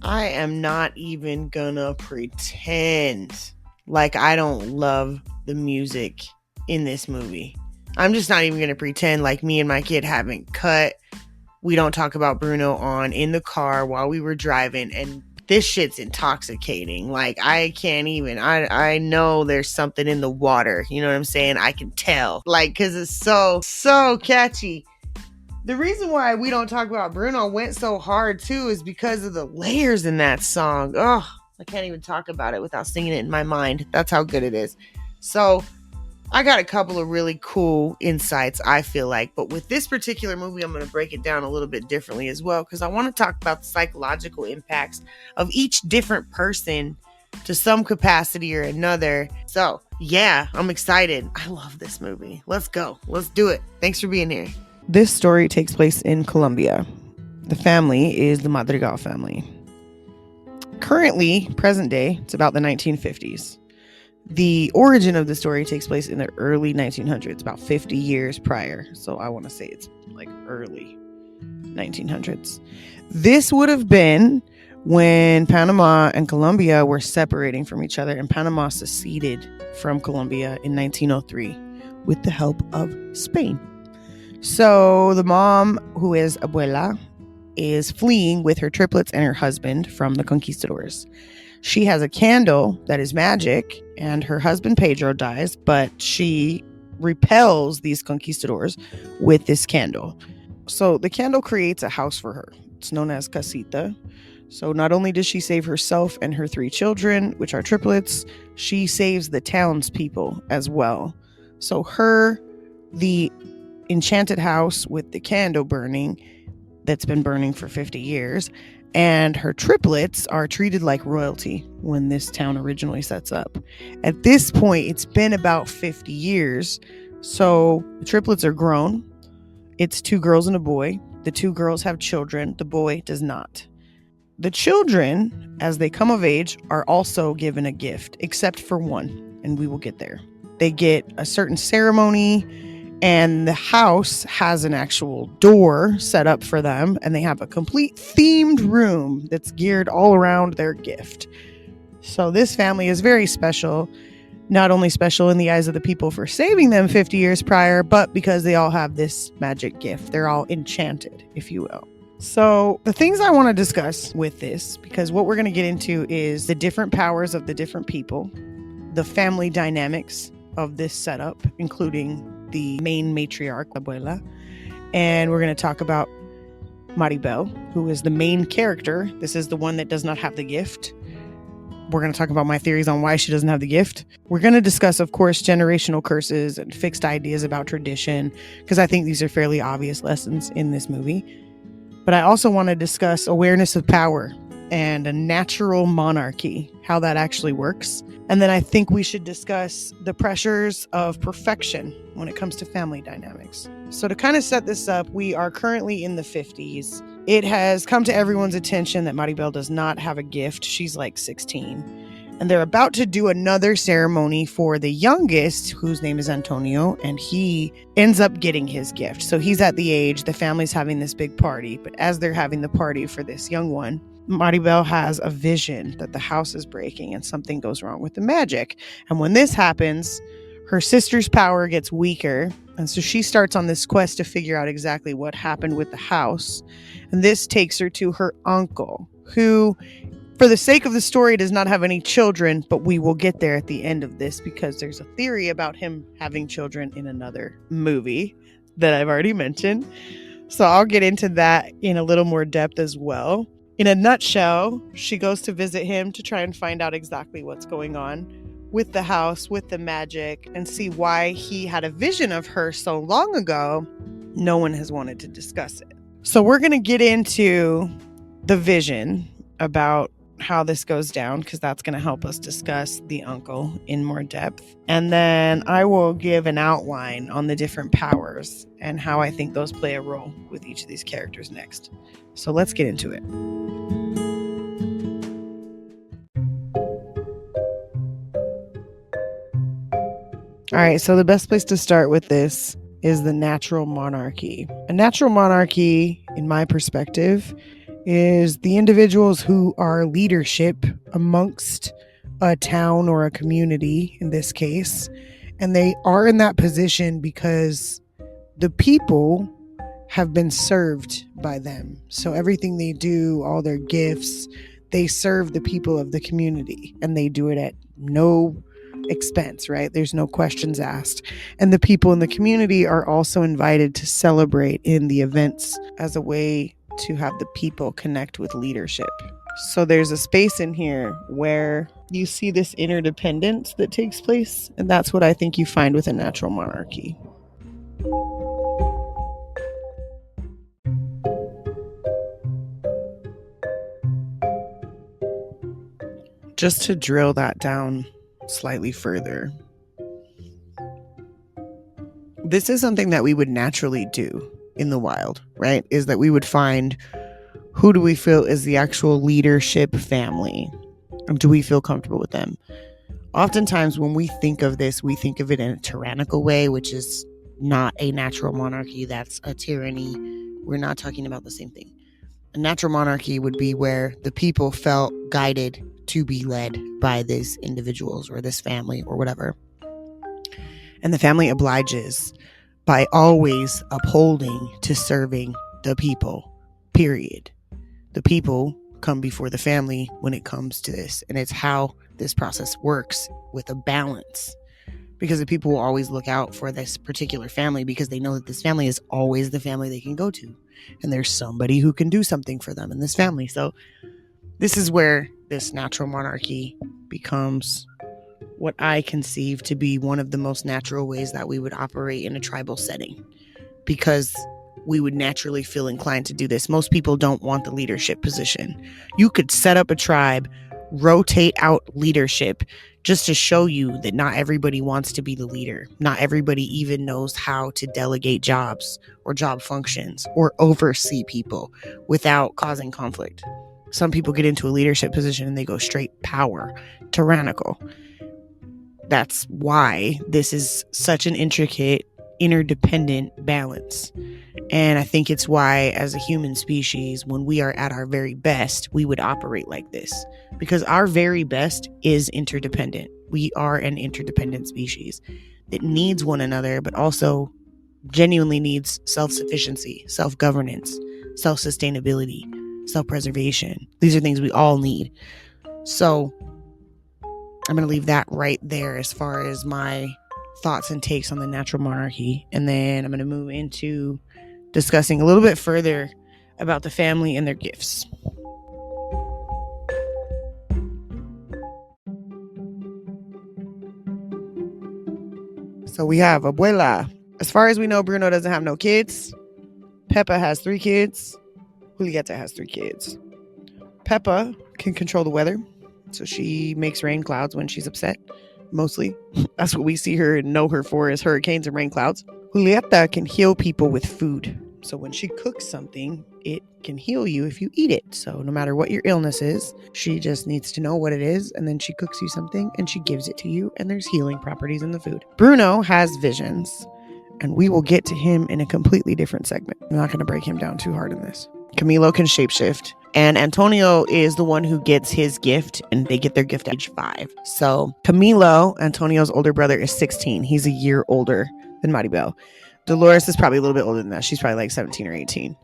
I am not even gonna pretend like I don't love the music in this movie. I'm just not even gonna pretend like me and my kid haven't cut We Don't Talk About Bruno on in the car while we were driving, and this shit's intoxicating. Like, I can't even, I know there's something in the water. You know what I'm saying? I can tell. Like, because it's so catchy. The reason why We Don't Talk About Bruno went so hard, too, is because of the layers in that song. Oh, I can't even talk about it without singing it in my mind. That's how good it is. So, I got a couple of really cool insights, I feel like. But with this particular movie, I'm going to break it down a little bit differently as well, because I want to talk about the psychological impacts of each different person to some capacity or another. So, yeah, I'm excited. I love this movie. Let's go. Let's do it. Thanks for being here. This story takes place in Colombia. The family is the Madrigal family. Currently, present day, it's about the 1950s. The origin of the story takes place in the early 1900s, about 50 years prior. So I want to say it's like early 1900s. This would have been when Panama and Colombia were separating from each other, and Panama seceded from Colombia in 1903 with the help of Spain. So the mom, who is Abuela, is fleeing with her triplets and her husband from the conquistadors. She has a candle that is magic, and her husband Pedro dies, but she repels these conquistadors with this candle. So the candle creates a house for her. It's known as casita. So not only does she save herself and her 3 children, which are triplets, she saves the townspeople as well. So the enchanted house with the candle burning, that's been burning for 50 years, and her triplets are treated like royalty when this town originally sets up. At this point, it's been about 50 years. So the triplets are grown. It's 2 girls and a boy. The 2 girls have children. The boy does not. The children, as they come of age, are also given a gift, except for one, and we will get there. They get a certain ceremony, and the house has an actual door set up for them, and they have a complete themed room that's geared all around their gift. So this family is very special, not only special in the eyes of the people for saving them 50 years prior, but because they all have this magic gift. They're all enchanted, if you will. So the things I want to discuss with this, because what we're going to get into is the different powers of the different people, the family dynamics of this setup, including the main matriarch, Abuela, and we're going to talk about Maribel, who is the main character. This is the one that does not have the gift. We're going to talk about my theories on why she doesn't have the gift. We're going to discuss, of course, generational curses and fixed ideas about tradition, because I think these are fairly obvious lessons in this movie. But I also want to discuss awareness of power and a natural monarchy, how that actually works. And then I think we should discuss the pressures of perfection when it comes to family dynamics. So to kind of set this up, we are currently in the 50s. It has come to everyone's attention that Maribel does not have a gift. She's like 16. And they're about to do another ceremony for the youngest, whose name is Antonio, and he ends up getting his gift. So he's at the age, the family's having this big party, but as they're having the party for this young one, Maribel has a vision that the house is breaking and something goes wrong with the magic. And when this happens, her sister's power gets weaker. And so she starts on this quest to figure out exactly what happened with the house. And this takes her to her uncle, who, for the sake of the story, does not have any children, but we will get there at the end of this because there's a theory about him having children in another movie that I've already mentioned. So I'll get into that in a little more depth as well. In a nutshell, she goes to visit him to try and find out exactly what's going on with the house, with the magic, and see why he had a vision of her so long ago. No one has wanted to discuss it. So we're going to get into the vision about how this goes down, because that's going to help us discuss the uncle in more depth. And then I will give an outline on the different powers and how I think those play a role with each of these characters next. So let's get into it. All right, so the best place to start with this is the natural monarchy. A natural monarchy, in my perspective, is the individuals who are leadership amongst a town or a community in this case. And they are in that position because the people have been served by them. So everything they do, all their gifts, they serve the people of the community, and they do it at no expense, right? There's no questions asked. And the people in the community are also invited to celebrate in the events as a way to have the people connect with leadership. So there's a space in here where you see this interdependence that takes place, and that's what I think you find with a natural monarchy. Just to drill that down slightly further, this is something that we would naturally do in the wild, right? Is that we would find, who do we feel is the actual leadership family? And do we feel comfortable with them? Oftentimes when we think of this, we think of it in a tyrannical way, which is not a natural monarchy. That's a tyranny. We're not talking about the same thing. A natural monarchy would be where the people felt guided to be led by these individuals or this family or whatever. And the family obliges by always upholding to serving the people, period. The people come before the family when it comes to this. And it's how this process works with a balance. Because the people will always look out for this particular family because they know that this family is always the family they can go to. And there's somebody who can do something for them in this family. So this is where this natural monarchy becomes what I conceive to be one of the most natural ways that we would operate in a tribal setting, because we would naturally feel inclined to do this. Most people don't want the leadership position. You could set up a tribe, rotate out leadership just to show you that not everybody wants to be the leader. Not everybody even knows how to delegate jobs or job functions or oversee people without causing conflict. Some people get into a leadership position and they go straight power, tyrannical. That's why this is such an intricate, interdependent balance. And I think it's why, as a human species, when we are at our very best, we would operate like this. Because our very best is interdependent. We are an interdependent species that needs one another, but also genuinely needs self-sufficiency, self-governance, self-sustainability, self-preservation. These are things we all need. So I'm going to leave that right there as far as my thoughts and takes on the natural monarchy. And then I'm going to move into discussing a little bit further about the family and their gifts. So we have Abuela. As far as we know, Bruno doesn't have no kids. Peppa has 3 kids. Julieta has 3 kids. Peppa can control the weather, so she makes rain clouds when she's upset. Mostly. That's what we see her and know her for, is hurricanes and rain clouds. Julieta can heal people with food. So when she cooks something, it can heal you if you eat it. So no matter what your illness is, she just needs to know what it is, and then she cooks you something and she gives it to you, and there's healing properties in the food. Bruno has visions, and we will get to him in a completely different segment. I'm not going to break him down too hard in this. Camilo can shapeshift, and Antonio is the one who gets his gift, and they get their gift at age 5. So Camilo, Antonio's older brother, is 16. He's a year older than Maribel. Dolores is probably a little bit older than that. She's probably like 17 or 18.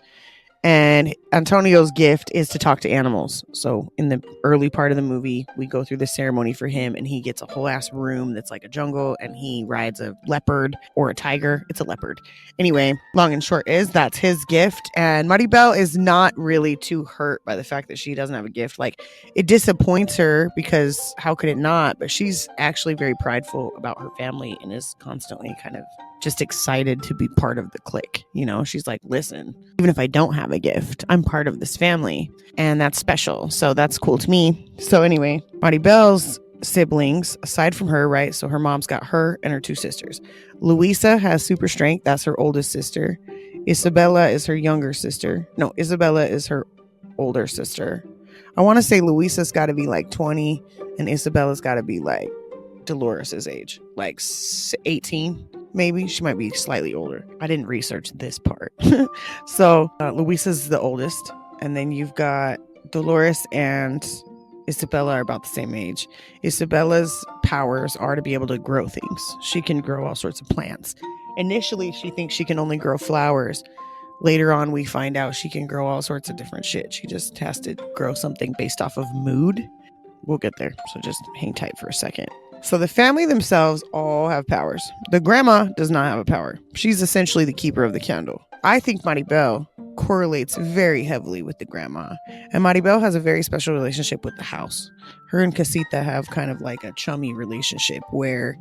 And Antonio's gift is to talk to animals. So in the early part of the movie, we go through the ceremony for him, and he gets a whole ass room that's like a jungle, and he rides a leopard or a tiger. It's a leopard. Anyway, long and short is that's his gift. And Maribel is not really too hurt by the fact that she doesn't have a gift. Like, it disappoints her because how could it not? But she's actually very prideful about her family and is constantly kind of just excited to be part of the clique. You know, she's like, listen, even if I don't have a gift, I'm part of this family, and that's special. So that's cool to me. So anyway, Maribel's siblings, aside from her, right? So her mom's got her and her 2 sisters. Luisa has super strength. That's her oldest sister. Isabella is her younger sister. No, Isabella is her older sister. I want to say Luisa's got to be like 20, and Isabella's got to be like Dolores's age, like 18. Maybe she might be slightly older. I didn't research this part. So Luisa's the oldest. And then you've got Dolores and Isabella are about the same age. Isabella's powers are to be able to grow things. She can grow all sorts of plants. Initially, she thinks she can only grow flowers. Later on, we find out she can grow all sorts of different shit. She just has to grow something based off of mood. We'll get there, so just hang tight for a second. So the family themselves all have powers. The grandma does not have a power. She's essentially the keeper of the candle. I think Maribel correlates very heavily with the grandma. And Maribel has a very special relationship with the house. Her and Casita have kind of like a chummy relationship where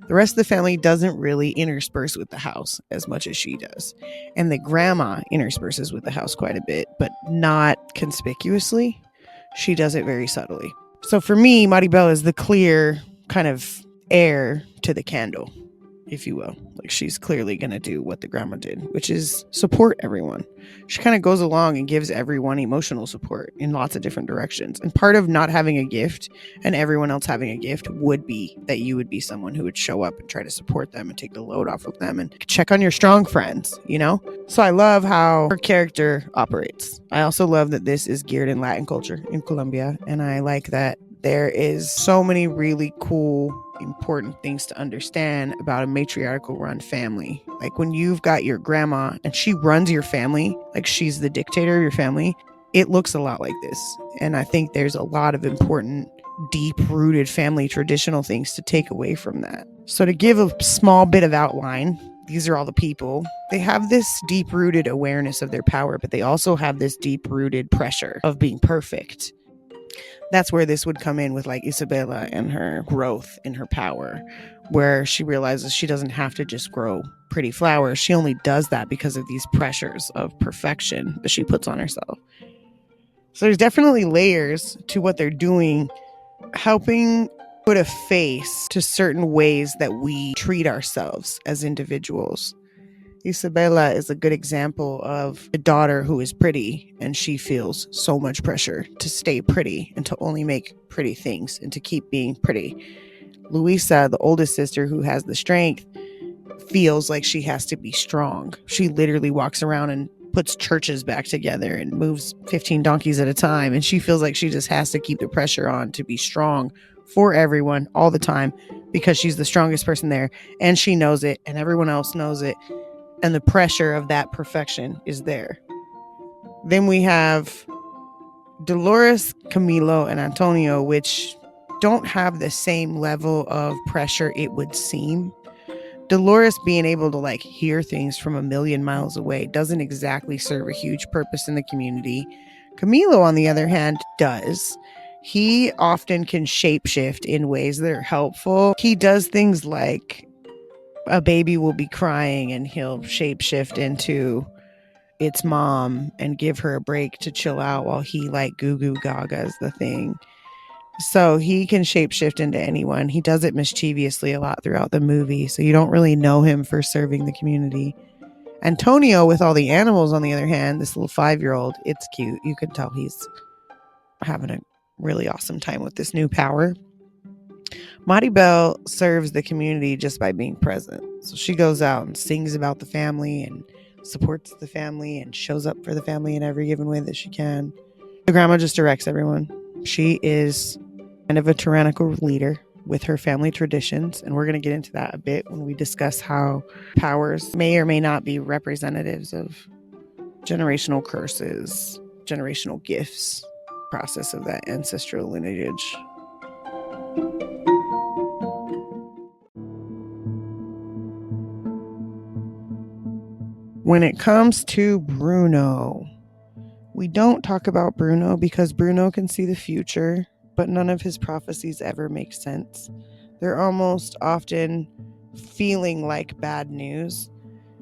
the rest of the family doesn't really intersperse with the house as much as she does. And the grandma intersperses with the house quite a bit, but not conspicuously. She does it very subtly. So for me, Maribel is the clear kind of heir to the candle, if you will. Like, she's clearly going to do what the grandma did, which is support everyone. She kind of goes along and gives everyone emotional support in lots of different directions. And part of not having a gift and everyone else having a gift would be that you would be someone who would show up and try to support them and take the load off of them and check on your strong friends, you know? So I love how her character operates. I also love that this is geared in Latin culture in Colombia. And I like that there is so many really cool, important things to understand about a matriarchal run family. Like when you've got your grandma and she runs your family, like she's the dictator of your family, it looks a lot like this. And I think there's a lot of important, deep-rooted family traditional things to take away from that. So to give a small bit of outline, these are all the people. They have this deep-rooted awareness of their power, but they also have this deep-rooted pressure of being perfect. That's where this would come in with like Isabella and her growth in her power, where she realizes she doesn't have to just grow pretty flowers. She only does that because of these pressures of perfection that she puts on herself. So there's definitely layers to what they're doing, helping put a face to certain ways that we treat ourselves as individuals. Isabella is a good example of a daughter who is pretty and she feels so much pressure to stay pretty and to only make pretty things and to keep being pretty. Luisa, the oldest sister who has the strength, feels like she has to be strong. She literally walks around and puts churches back together and moves 15 donkeys at a time. And she feels like she just has to keep the pressure on to be strong for everyone all the time because she's the strongest person there. And she knows it and everyone else knows it. And the pressure of that perfection is there. Then we have Dolores, Camilo, and Antonio, which don't have the same level of pressure, it would seem. Dolores being able to like hear things from a million miles away doesn't exactly serve a huge purpose in the community. Camilo, on the other hand, does. He often can shapeshift in ways that are helpful. He does things like a baby will be crying and he'll shapeshift into its mom and give her a break to chill out while he like goo goo gaga's the thing. So he can shapeshift into anyone. He does it mischievously a lot throughout the movie, so you don't really know him for serving the community. Antonio, with all the animals, on the other hand, this little 5-year-old, it's cute. You can tell he's having a really awesome time with this new power. Maribel serves the community just by being present. So she goes out and sings about the family and supports the family and shows up for the family in every given way that she can. The grandma just directs everyone. She is kind of a tyrannical leader with her family traditions, and we're going to get into that a bit when we discuss how powers may or may not be representatives of generational curses, generational gifts, process of that ancestral lineage. When it comes to Bruno, we don't talk about Bruno because Bruno can see the future, but none of his prophecies ever make sense. They're almost often feeling like bad news,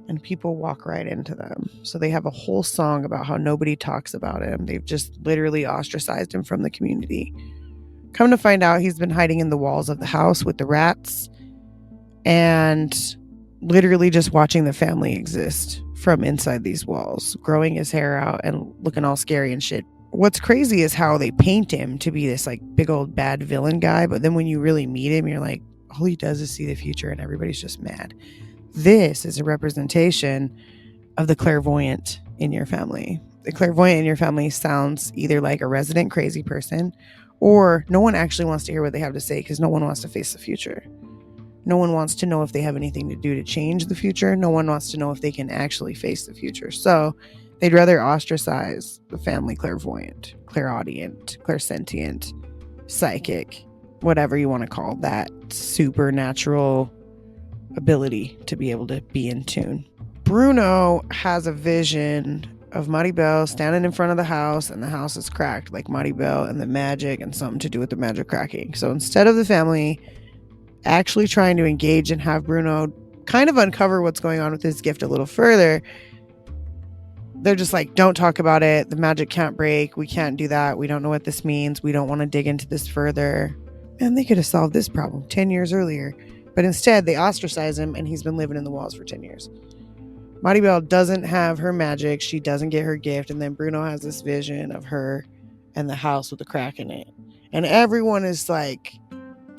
and people walk right into them. So they have a whole song about how nobody talks about him. They've just literally ostracized him from the community. Come to find out, he's been hiding in the walls of the house with the rats and literally just watching the family exist from inside these walls, growing his hair out and looking all scary and shit. What's crazy is how they paint him to be this like big old bad villain guy, but then when you really meet him, you're like, all he does is see the future and everybody's just mad. This is a representation of the clairvoyant in your family. The clairvoyant in your family sounds either like a resident crazy person, or no one actually wants to hear what they have to say because no one wants to face the future. No one wants to know if they have anything to do to change the future. No one wants to know if they can actually face the future. So they'd rather ostracize the family clairvoyant, clairaudient, clairsentient, psychic, whatever you want to call that supernatural ability to be able to be in tune. Bruno has a vision of Maribel standing in front of the house, and the house is cracked like Maribel and the magic and something to do with the magic cracking. So instead of the family actually trying to engage and have Bruno kind of uncover what's going on with his gift a little further, they're just like, don't talk about it. The magic can't break. We can't do that. We don't know what this means. We don't want to dig into this further. And they could have solved this problem 10 years earlier. But instead, they ostracize him, and he's been living in the walls for 10 years. Maribel doesn't have her magic. She doesn't get her gift. And then Bruno has this vision of her and the house with the crack in it. And everyone is like,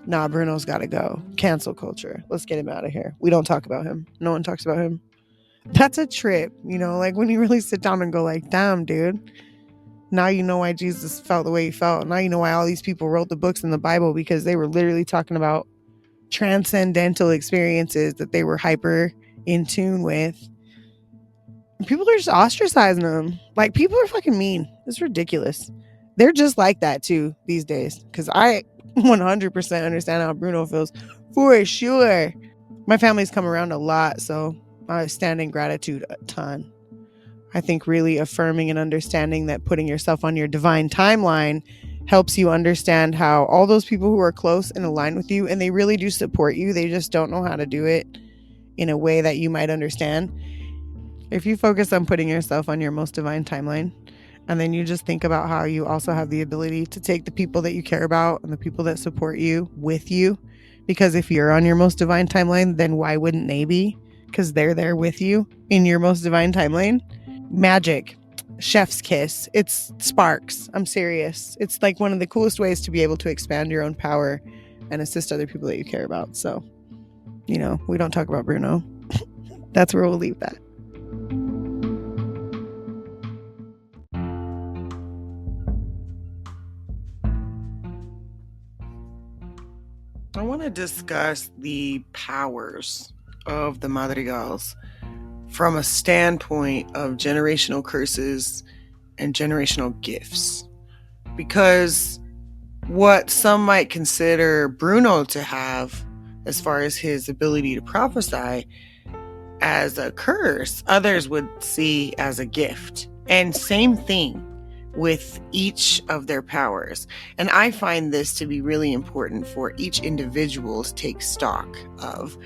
nah, Bruno's got to go. Cancel culture. Let's get him out of here. We don't talk about him. No one talks about him. That's a trip, like when you really sit down and go like, damn, dude. Now you know why Jesus felt the way he felt. Now you know why all these people wrote the books in the Bible, because they were literally talking about transcendental experiences that they were hyper in tune with. People are just ostracizing them. Like, people are fucking mean. It's ridiculous. They're just like that too these days. Because I 100% understand how Bruno feels, for sure. My family's come around a lot, so I stand in gratitude a ton. I think really affirming and understanding that putting yourself on your divine timeline helps you understand how all those people who are close and aligned with you, and they really do support you, they just don't know how to do it in a way that you might understand. If you focus on putting yourself on your most divine timeline, and then you just think about how you also have the ability to take the people that you care about and the people that support you with you, because if you're on your most divine timeline, then why wouldn't they be? Because they're there with you in your most divine timeline. Magic, chef's kiss. It's sparks. I'm serious. It's like one of the coolest ways to be able to expand your own power and assist other people that you care about. So, we don't talk about Bruno. That's where we'll leave that. I want to discuss the powers of the madrigals from a standpoint of generational curses and generational gifts. Because what some might consider Bruno to have, as far as his ability to prophesy, as a curse, others would see as a gift. And same thing with each of their powers. And I find this to be really important for each individual to take stock of,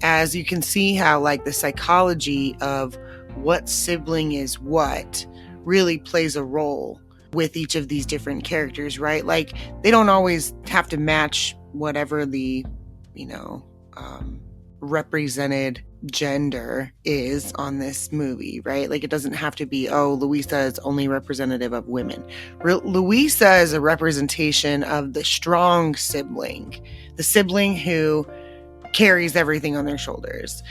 as you can see how like the psychology of what sibling is what really plays a role with each of these different characters, right? Like, they don't always have to match whatever the, represented gender is on this movie, right? Like, it doesn't have to be, Luisa is only representative of women. Luisa is a representation of the strong sibling, the sibling who carries everything on their shoulders.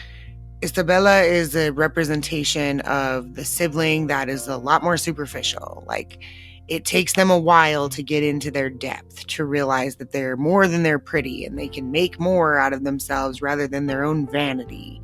Isabella is a representation of the sibling that is a lot more superficial. Like, it takes them a while to get into their depth, to realize that they're more than they're pretty and they can make more out of themselves rather than their own vanity.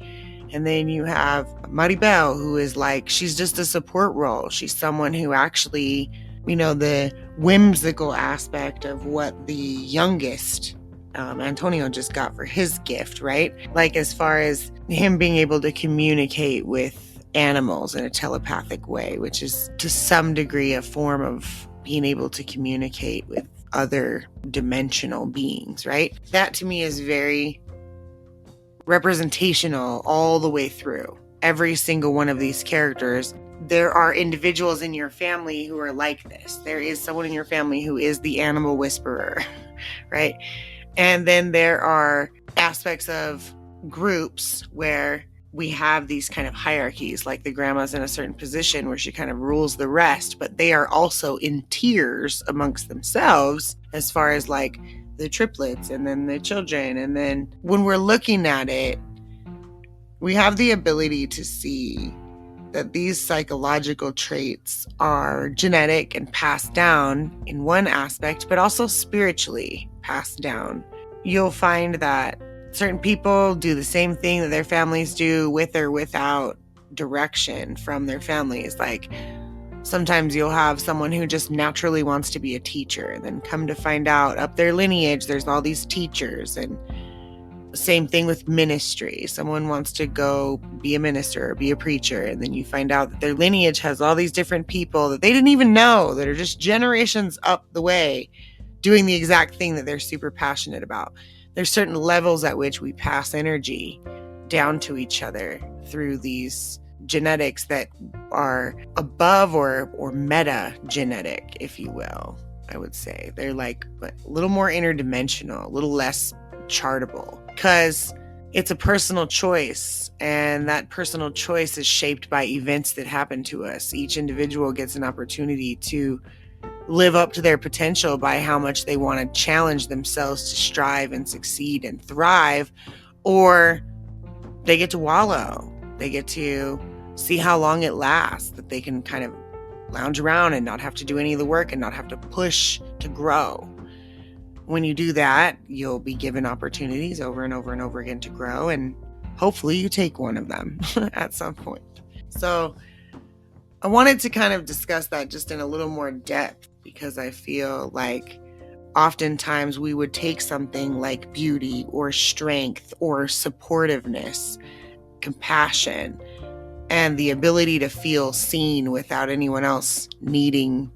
And then you have Maribel, who is like, she's just a support role. She's someone who actually, the whimsical aspect of what the youngest Antonio just got for his gift, right? Like, as far as him being able to communicate with animals in a telepathic way, which is to some degree a form of being able to communicate with other dimensional beings, right? That to me is very representational all the way through. Every single one of these characters, there are individuals in your family who are like this. There is someone in your family who is the animal whisperer, right? And then there are aspects of groups where we have these kind of hierarchies, like the grandma's in a certain position where she kind of rules the rest, but they are also in tiers amongst themselves as far as like the triplets and then the children. And then when we're looking at it, we have the ability to see that these psychological traits are genetic and passed down in one aspect, but also spiritually passed down. You'll find that certain people do the same thing that their families do with or without direction from their families. Like sometimes you'll have someone who just naturally wants to be a teacher, and then come to find out up their lineage, there's all these teachers. And same thing with ministry. Someone wants to go be a minister or be a preacher, and then you find out that their lineage has all these different people that they didn't even know, that are just generations up the way doing the exact thing that they're super passionate about. There's certain levels at which we pass energy down to each other through these genetics that are above or meta genetic, if you will, I would say. They're like a little more interdimensional, a little less chartable, because it's a personal choice, and that personal choice is shaped by events that happen to us. Each individual gets an opportunity to live up to their potential by how much they want to challenge themselves to strive and succeed and thrive, or they get to wallow. They get to see how long it lasts, that they can kind of lounge around and not have to do any of the work and not have to push to grow. When you do that, you'll be given opportunities over and over and over again to grow, and hopefully you take one of them at some point. So I wanted to kind of discuss that just in a little more depth, because I feel like oftentimes we would take something like beauty or strength or supportiveness, compassion, and the ability to feel seen without anyone else needing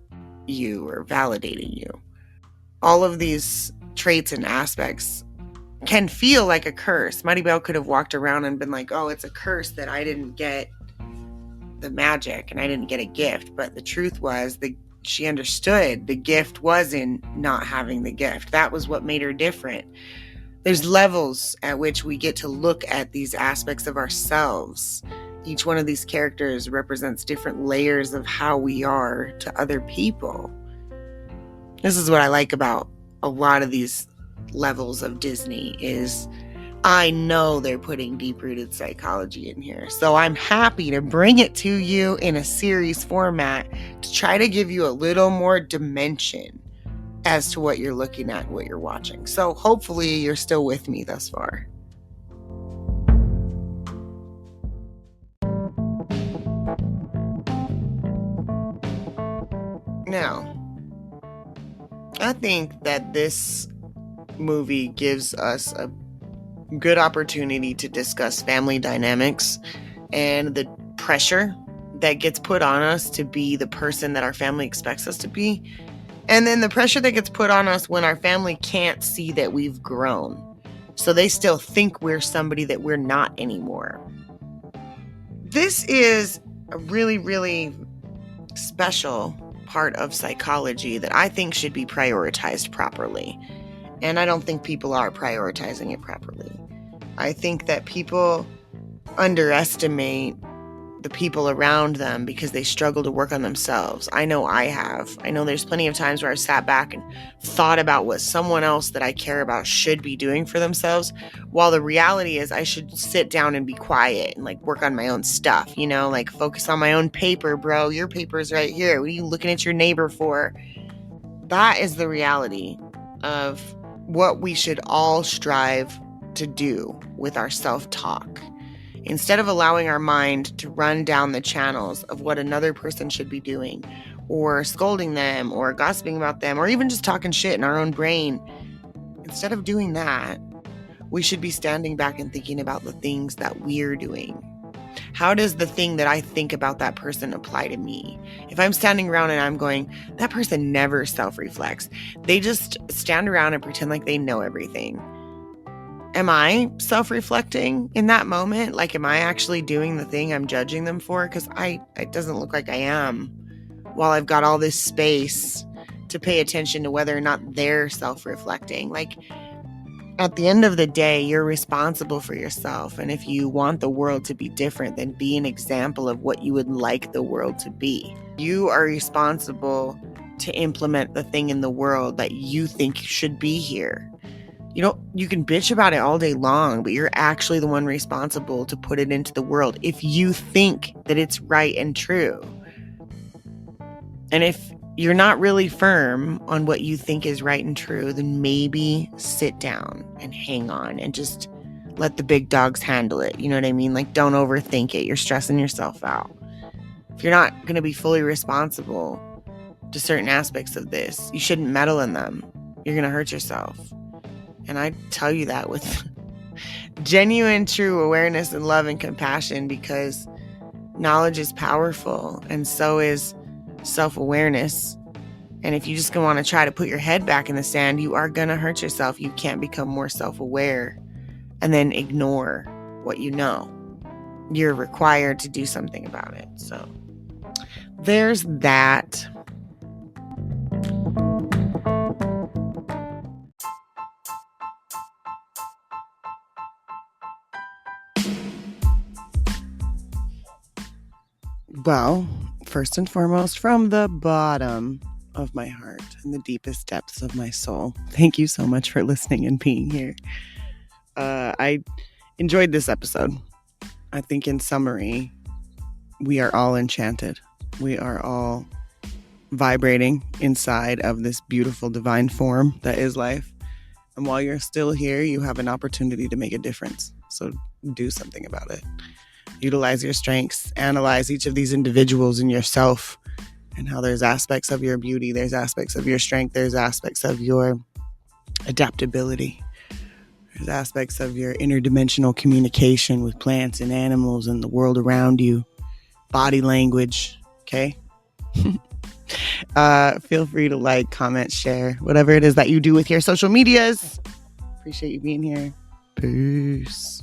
you or validating you. All of these traits and aspects can feel like a curse. Mighty Bell could have walked around and been like, oh, it's a curse that I didn't get the magic and I didn't get a gift. But the truth was she understood the gift was in not having the gift. That was what made her different. There's levels at which we get to look at these aspects of ourselves. Each one of these characters represents different layers of how we are to other people. This is what I like about a lot of these levels of Disney is I know they're putting deep-rooted psychology in here. So I'm happy to bring it to you in a series format to try to give you a little more dimension as to what you're looking at, what you're watching. So hopefully you're still with me thus far. Now, I think that this movie gives us a good opportunity to discuss family dynamics and the pressure that gets put on us to be the person that our family expects us to be. And then the pressure that gets put on us when our family can't see that we've grown. So they still think we're somebody that we're not anymore. This is a really, really special part of psychology that I think should be prioritized properly. And I don't think people are prioritizing it properly. I think that people underestimate the people around them because they struggle to work on themselves. I know I have. I know there's plenty of times where I've sat back and thought about what someone else that I care about should be doing for themselves, while the reality is I should sit down and be quiet and work on my own stuff, focus on my own paper, bro. Your paper's right here. What are you looking at your neighbor for? That is the reality of what we should all strive to do with our self-talk. Instead of allowing our mind to run down the channels of what another person should be doing, or scolding them, or gossiping about them, or even just talking shit in our own brain, instead of doing that, we should be standing back and thinking about the things that we're doing. How does the thing that I think about that person apply to me? If I'm standing around and I'm going, that person never self-reflects. They just stand around and pretend like they know everything. Am I self-reflecting in that moment? Am I actually doing the thing I'm judging them for? Because it doesn't look like I am, while I've got all this space to pay attention to whether or not they're self-reflecting. At the end of the day, you're responsible for yourself. And if you want the world to be different, then be an example of what you would like the world to be. You are responsible to implement the thing in the world that you think should be here. You can bitch about it all day long, but you're actually the one responsible to put it into the world if you think that it's right and true. And if you're not really firm on what you think is right and true, then maybe sit down and hang on and just let the big dogs handle it. You know what I mean? Like, don't overthink it. You're stressing yourself out. If you're not going to be fully responsible to certain aspects of this, you shouldn't meddle in them. You're going to hurt yourself. And I tell you that with genuine, true awareness and love and compassion, because knowledge is powerful and so is self-awareness. And if you just want to try to put your head back in the sand, you are going to hurt yourself. You can't become more self-aware and then ignore what you know. You're required to do something about it. So there's that. Well, first and foremost, from the bottom of my heart and the deepest depths of my soul, thank you so much for listening and being here. I enjoyed this episode. I think in summary, we are all enchanted. We are all vibrating inside of this beautiful divine form that is life. And while you're still here, you have an opportunity to make a difference. So do something about it. Utilize your strengths, analyze each of these individuals in yourself and how there's aspects of your beauty, there's aspects of your strength, there's aspects of your adaptability, there's aspects of your interdimensional communication with plants and animals and the world around you, body language, okay? Feel free to like, comment, share, whatever it is that you do with your social medias. Appreciate you being here. Peace.